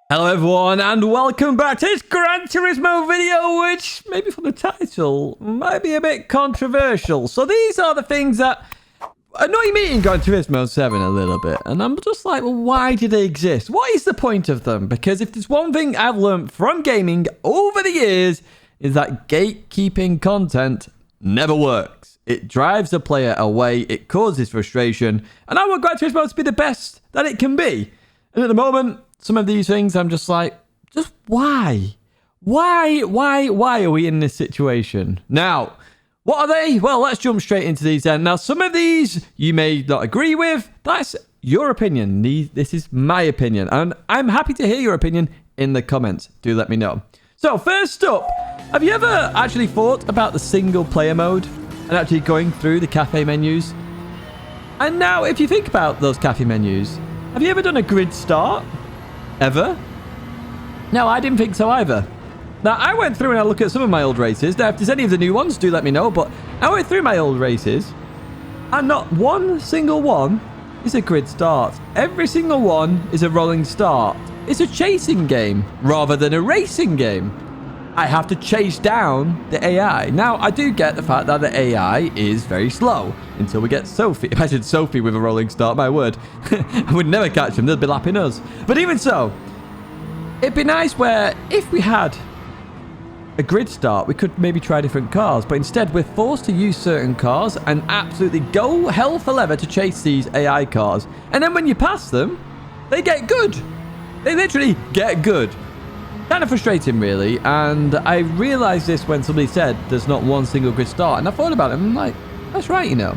Hello everyone and welcome back to this Gran Turismo video, which maybe from the title might be a bit controversial. So these are the things that annoy me in Gran Turismo 7 a little bit, and I'm just like, well, why do they exist? What is the point of them? Because if there's one thing I've learned from gaming over the years is that gatekeeping content never works. It drives the player away, it causes frustration, and I want Gran Turismo to be the best that it can be. And at the moment, some of these things, I'm just like, just why? Why are we in this situation? Now, what are they? Well, let's jump straight into these then. Now, some of these you may not agree with. That's your opinion. This is my opinion. And I'm happy to hear your opinion in the comments. Do let me know. So, first up, have you ever actually thought about the single player mode and actually going through the cafe menus? And now, if you think about those cafe menus, have you ever done a grid start? Ever? No, I didn't think so either. Now, I went through and I look at some of my old races. Now, if there's any of the new ones, do let me know. But I went through my old races, and not one single one is a grid start. Every single one is a rolling start. It's a chasing game rather than a racing game. I have to chase down the AI. Now, I do get the fact that the AI is very slow until we get Sophie. Imagine Sophie with a rolling start, my word. I would never catch them. They'll be lapping us. But even so, it'd be nice where if we had a grid start, we could maybe try different cars. But instead, we're forced to use certain cars and absolutely go hell for leather to chase these AI cars. And then when you pass them, they get good. They literally get good. Kind of frustrating, really, and I realized this when somebody said there's not one single grid start, and I thought about it, and I'm like, that's right, you know.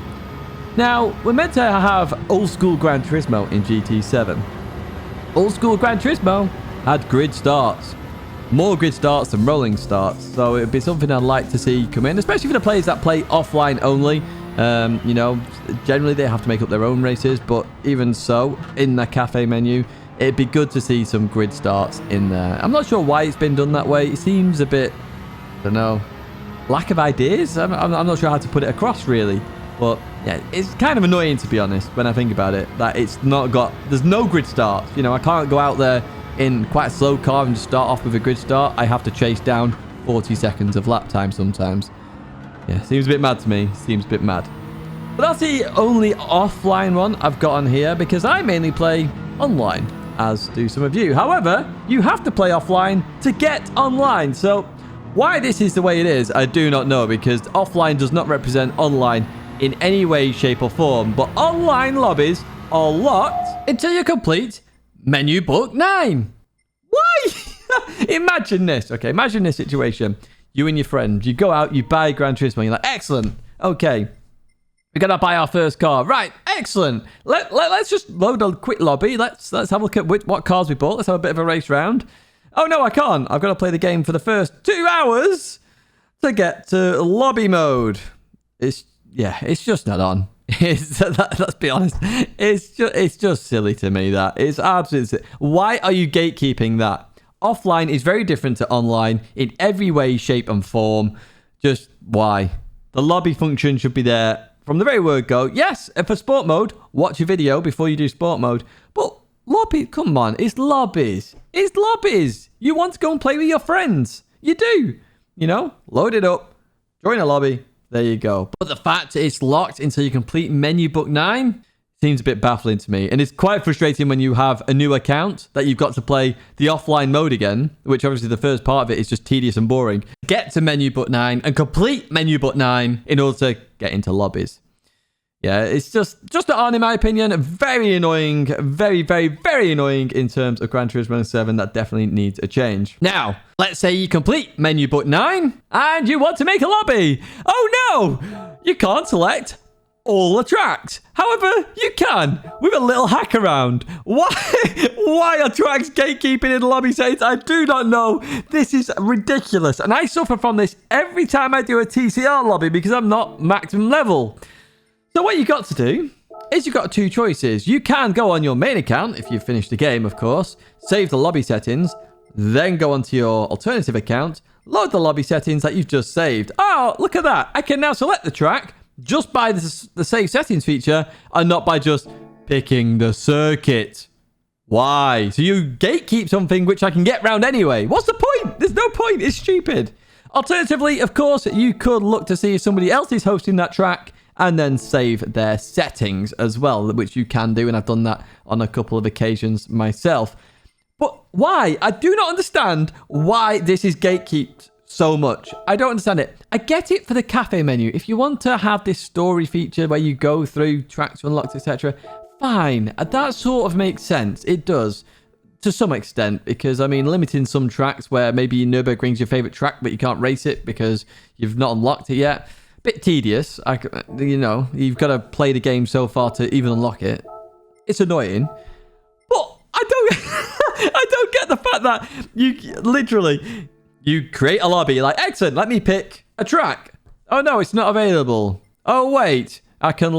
Now, we're meant to have old school Gran Turismo in GT7. Old school Gran Turismo had grid starts. More grid starts than rolling starts, so it'd be something I'd like to see come in, especially for the players that play offline only. You know, generally they have to make up their own races, but even so, in the cafe menu, it'd be good to see some grid starts in there. I'm not sure why it's been done that way. It seems a bit, I don't know, lack of ideas. I'm not sure how to put it across, really. But yeah, it's kind of annoying, to be honest, when I think about it, that it's not got, there's no grid starts. You know, I can't go out there in quite a slow car and just start off with a grid start. I have to chase down 40 seconds of lap time sometimes. Yeah, seems a bit mad to me. Seems a bit mad. But that's the only offline one I've got on here because I mainly play online, as do some of you. However, you have to play offline to get online. So why this is the way it is, I do not know, because offline does not represent online in any way, shape or form. But online lobbies are locked until you complete menu book 9. Why? Imagine this. Okay, imagine this situation. You and your friend, you go out, you buy Gran Turismo. You're like, excellent. Okay. We're going to buy our first car. Right, excellent. Let's just load a quick lobby. Let's have a look at what cars we bought. Let's have a bit of a race round. Oh, no, I can't. I've got to play the game for the first 2 hours to get to lobby mode. It's just not on. Let's be honest. It's just silly to me, that. It's absolutely silly. Why are you gatekeeping that? Offline is very different to online in every way, shape and form. Just why? The lobby function should be there from the very word go. Yes, and for sport mode, watch a video before you do sport mode. But lobby, come on, it's lobbies. It's lobbies. You want to go and play with your friends. You do. You know, load it up, join a lobby. There you go. But the fact it's locked until you complete menu book 9 seems a bit baffling to me. And it's quite frustrating when you have a new account that you've got to play the offline mode again, which obviously the first part of it is just tedious and boring. Get to menu book 9 and complete menu book 9 in order to get into lobbies. Yeah, it's just on, in my opinion, very annoying, very, very, very annoying in terms of Gran Turismo 7. That definitely needs a change. Now, let's say you complete menu book 9 and you want to make a lobby. Oh no, you can't select all the tracks. However, you can with a little hack around. Why are tracks gatekeeping in lobby settings? I do not know. This is ridiculous. And I suffer from this every time I do a TCR lobby because I'm not maximum level. So what you got to do is you've got 2 choices. You can go on your main account, if you've finished the game, of course, save the lobby settings, then go onto your alternative account, load the lobby settings that you've just saved. Oh, look at that. I can now select the track just by the save settings feature and not by just picking the circuit. Why? So you gatekeep something which I can get round anyway. What's the point? There's no point. It's stupid. Alternatively, of course, you could look to see if somebody else is hosting that track and then save their settings as well, which you can do. And I've done that on a couple of occasions myself. But why? I do not understand why this is gatekeeped so much. I don't understand it. I get it for the cafe menu. If you want to have this story feature where you go through tracks unlocked, etc., fine. That sort of makes sense. It does. To some extent, because, I mean, limiting some tracks where maybe Nürburgring's your favorite track, but you can't race it because you've not unlocked it yet. Bit tedious. You've got to play the game so far to even unlock it. It's annoying. But I don't, I don't get the fact that you create a lobby. You're like, excellent, let me pick a track. Oh, no, it's not available. Oh, wait, I can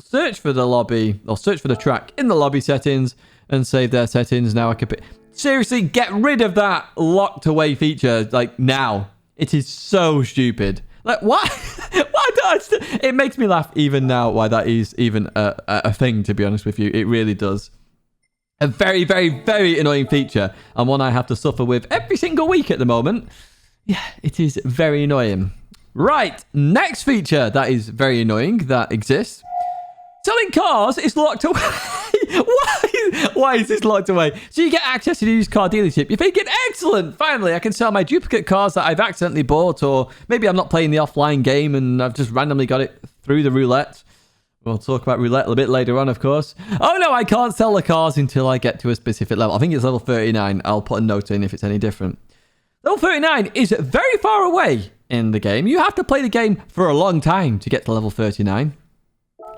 search for the lobby or search for the track in the lobby settings and save their settings. Now I can pick. Seriously, get rid of that locked away feature, like, now. It is so stupid. Like, why? Why don't it makes me laugh even now why that is even a thing, to be honest with you. It really does. A very, very, very annoying feature, and one I have to suffer with every single week at the moment. Yeah, it is very annoying. Right, next feature that is very annoying that exists. Selling cars is locked away. Why is this locked away? So you get access to the used car dealership. You're thinking, excellent, finally, I can sell my duplicate cars that I've accidentally bought, or maybe I'm not playing the offline game and I've just randomly got it through the roulette. We'll talk about roulette a bit later on, of course. Oh, no, I can't sell the cars until I get to a specific level. I think it's level 39. I'll put a note in if it's any different. Level 39 is very far away in the game. You have to play the game for a long time to get to level 39.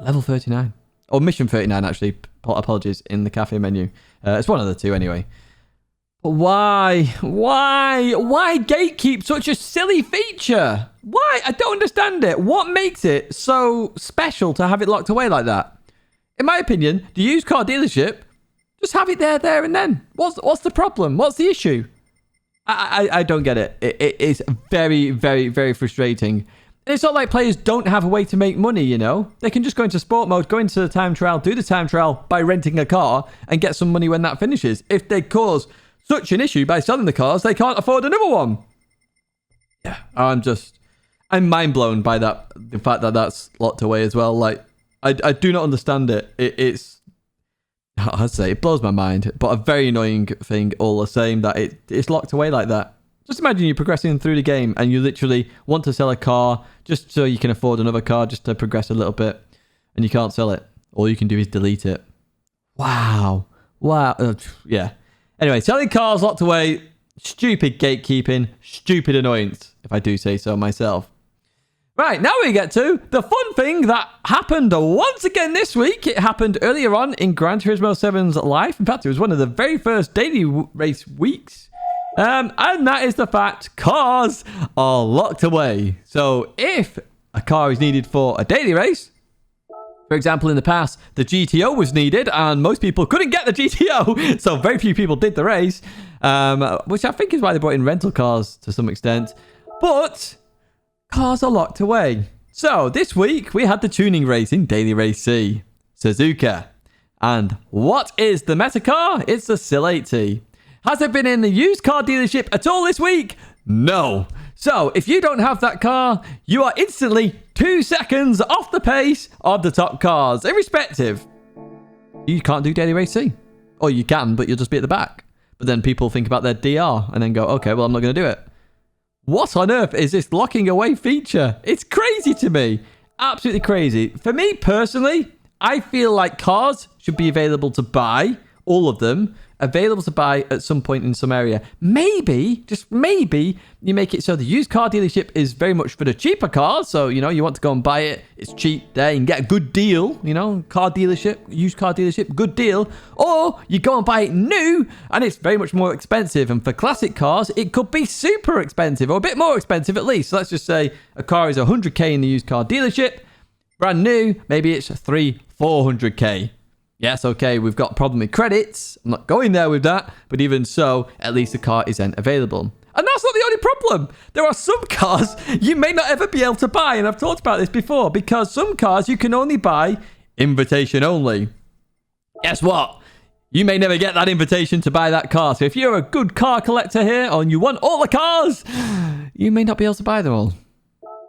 Level 39. Or mission 39, actually. Apologies, in the cafe menu. It's one of the two, anyway. But why? Why gatekeep such a silly feature? Why? I don't understand it. What makes it so special to have it locked away like that? In my opinion, the used car dealership, just have it there and then. What's the problem? What's the issue? I don't get it. It is very, very, very frustrating. And it's not like players don't have a way to make money, you know? They can just go into sport mode, go into the time trial, do the time trial by renting a car and get some money when that finishes. If they cause such an issue by selling the cars, they can't afford another one. Yeah, I'm mind blown by that. The fact that that's locked away as well. Like, I do not understand it. I'd say it blows my mind, but a very annoying thing all the same that it's locked away like that. Just imagine you're progressing through the game and you literally want to sell a car just so you can afford another car just to progress a little bit, and you can't sell it. All you can do is delete it. Wow. Yeah. Anyway, selling cars locked away, stupid gatekeeping, stupid annoyance, if I do say so myself. Right, now we get to the fun thing that happened once again this week. It happened earlier on in Gran Turismo 7's life. In fact, it was one of the very first daily race weeks. And that is the fact cars are locked away. So if a car is needed for a daily race, for example, in the past, the GTO was needed and most people couldn't get the GTO. So very few people did the race, which I think is why they brought in rental cars to some extent. But cars are locked away. So this week we had the tuning race in Daily Race C, Suzuka. And what is the meta car? It's the SIL 80. Has it been in the used car dealership at all this week? No. So if you don't have that car, you are instantly 2 seconds off the pace of the top cars, irrespective. You can't do Daily Race C. Or you can, but you'll just be at the back. But then people think about their DR and then go, okay, well, I'm not going to do it. What on earth is this locking away feature? It's crazy to me. Absolutely crazy. For me personally, I feel like cars should be available to buy, all of them, available to buy at some point in some area. Maybe, just maybe, you make it so the used car dealership is very much for the cheaper cars. So, you know, you want to go and buy it. It's cheap there. You can get a good deal, you know, car dealership, used car dealership, good deal. Or you go and buy it new and it's very much more expensive. And for classic cars, it could be super expensive or a bit more expensive at least. So let's just say a car is 100k in the used car dealership. Brand new, maybe it's 400k. Yes, okay, we've got a problem with credits. I'm not going there with that. But even so, at least the car isn't available. And that's not the only problem. There are some cars you may not ever be able to buy. And I've talked about this before. Because some cars you can only buy invitation only. Guess what? you may never get that invitation to buy that car. So if you're a good car collector here and you want all the cars, you may not be able to buy them all.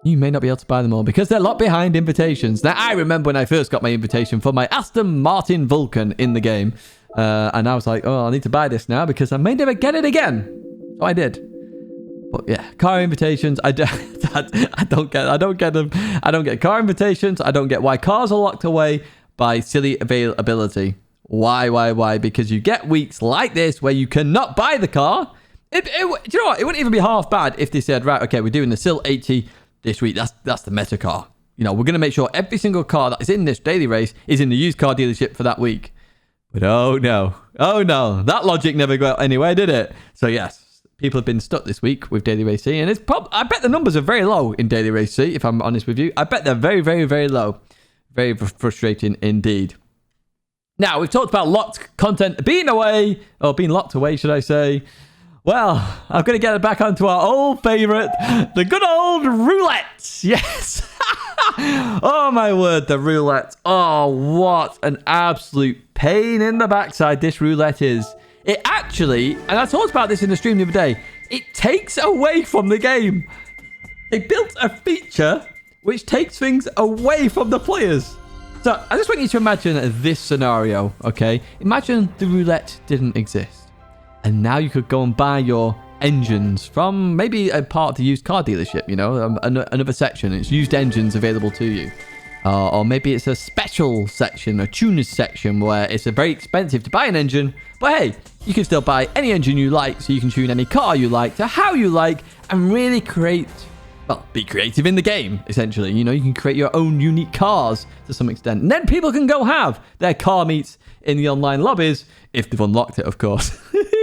You may not be able to buy them all because they're locked behind invitations. Now, I remember when I first got my invitation for my Aston Martin Vulcan in the game. And I was like, oh, I need to buy this now because I may never get it again. So I did. But yeah, car invitations, I don't get them. I don't get car invitations. I don't get why cars are locked away by silly availability. Why? Because you get weeks like this where you cannot buy the car. Do you know what? It wouldn't even be half bad if they said, right, okay, we're doing the SIL 80 this week. That's the meta car. You know, we're going to make sure every single car that is in this daily race is in the used car dealership for that week. But oh no, that logic never got anywhere, did it? So yes, people have been stuck this week with Daily Race C, and I bet the numbers are very low in Daily Race C, if I'm honest with you. I bet they're very, very, very low. Very frustrating indeed. Now, we've talked about locked content being locked away, should I say. Well, I'm going to get it back onto our old favourite, the good old roulette. Yes. Oh, my word, the roulette. Oh, what an absolute pain in the backside this roulette is. It actually, and I talked about this in the stream the other day, it takes away from the game. They built a feature which takes things away from the players. So I just want you to imagine this scenario, okay? Imagine the roulette didn't exist. And now you could go and buy your engines from maybe a part of the used car dealership, you know, another section. It's used engines available to you. Or maybe it's a special section, a tuner's section, where it's very expensive to buy an engine. But hey, you can still buy any engine you like, so you can tune any car you like to how you like and really be creative in the game, essentially. You know, you can create your own unique cars to some extent. And then people can go have their car meets in the online lobbies, if they've unlocked it, of course.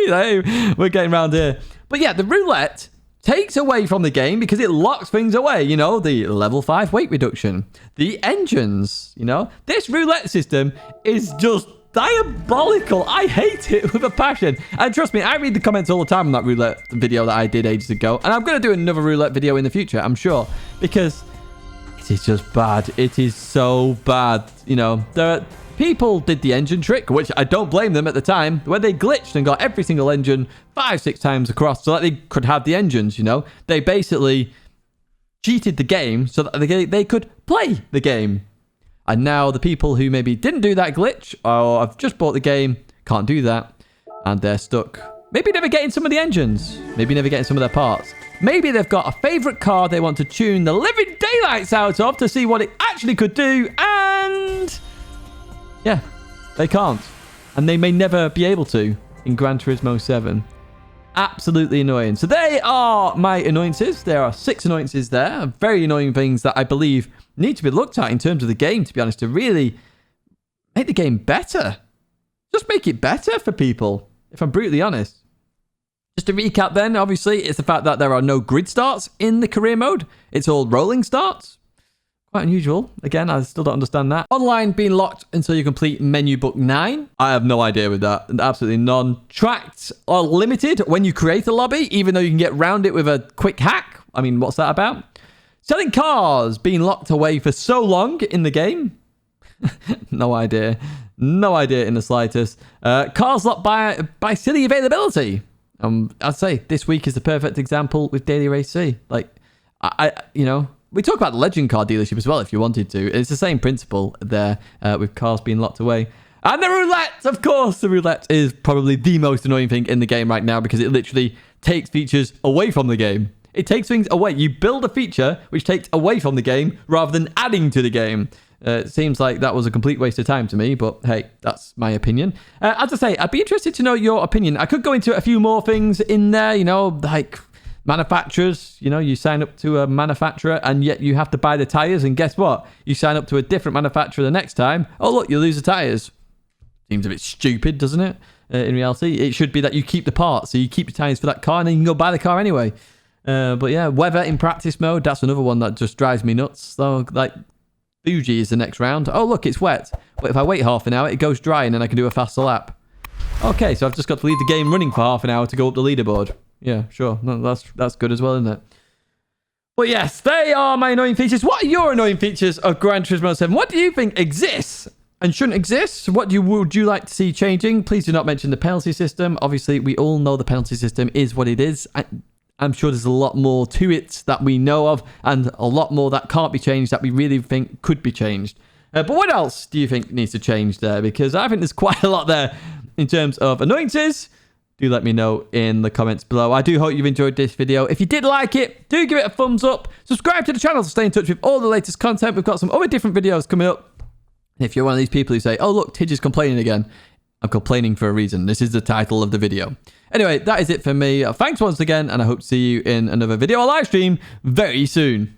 We're getting around here. But yeah, the roulette takes away from the game because it locks things away. You know, the level 5 weight reduction, the engines, you know. This roulette system is just diabolical. I hate it with a passion. And trust me, I read the comments all the time on that roulette video that I did ages ago. And I'm going to do another roulette video in the future, I'm sure. Because it is just bad. It is so bad. You know, people did the engine trick, which I don't blame them at the time, where they glitched and got every single engine 5-6 times across so that they could have the engines, you know. They basically cheated the game so that they could play the game. And now the people who maybe didn't do that glitch or have just bought the game can't do that. And they're stuck. Maybe never getting some of the engines. Maybe never getting some of their parts. Maybe they've got a favourite car they want to tune the living daylights out of to see what it actually could do. And yeah, they can't. And they may never be able to in Gran Turismo 7. Absolutely annoying. So they are my annoyances. There are 6 annoyances there. Very annoying things that I believe need to be looked at in terms of the game, to be honest, to really make the game better. Just make it better for people, if I'm brutally honest. Just to recap then, obviously, it's the fact that there are no grid starts in the career mode. It's all rolling starts. Quite unusual. Again, I still don't understand that. Online being locked until you complete menu book 9. I have no idea with that. Absolutely none. Tracked or limited when you create a lobby, even though you can get round it with a quick hack. I mean, what's that about? Selling cars being locked away for so long in the game. No idea. No idea in the slightest. Cars locked by silly availability. I'd say this week is the perfect example with Daily Race C. Like, you know, we talk about the Legend car dealership as well if you wanted to. It's the same principle there with cars being locked away. And the roulette, of course. The roulette is probably the most annoying thing in the game right now because it literally takes features away from the game. It takes things away. You build a feature which takes away from the game rather than adding to the game. It seems like that was a complete waste of time to me, but hey, that's my opinion. As I say, I'd be interested to know your opinion. I could go into a few more things in there, you know, like manufacturers. You know, you sign up to a manufacturer and yet you have to buy the tires, and guess what? You sign up to a different manufacturer the next time. Oh, look, you lose the tires. Seems a bit stupid, doesn't it? In reality, it should be that you keep the parts, so you keep the tires for that car and then you can go buy the car anyway. But yeah, weather in practice mode, that's another one that just drives me nuts. So, like, Fuji is the next round. Oh, look, it's wet. But if I wait half an hour, it goes dry and then I can do a faster lap. Okay, so I've just got to leave the game running for half an hour to go up the leaderboard. Yeah, sure. No, that's good as well, isn't it? But yes, they are my annoying features. What are your annoying features of Gran Turismo 7? What do you think exists and shouldn't exist? What would you like to see changing? Please do not mention the penalty system. Obviously, we all know the penalty system is what it is. I'm sure there's a lot more to it that we know of, and a lot more that can't be changed that we really think could be changed. But what else do you think needs to change there? Because I think there's quite a lot there in terms of annoyances. Do let me know in the comments below. I do hope you've enjoyed this video. If you did like it, do give it a thumbs up. Subscribe to the channel to stay in touch with all the latest content. We've got some other different videos coming up. If you're one of these people who say, oh, look, Tidge is complaining again. I'm complaining for a reason. This is the title of the video. Anyway, that is it for me. Thanks once again, and I hope to see you in another video or live stream very soon.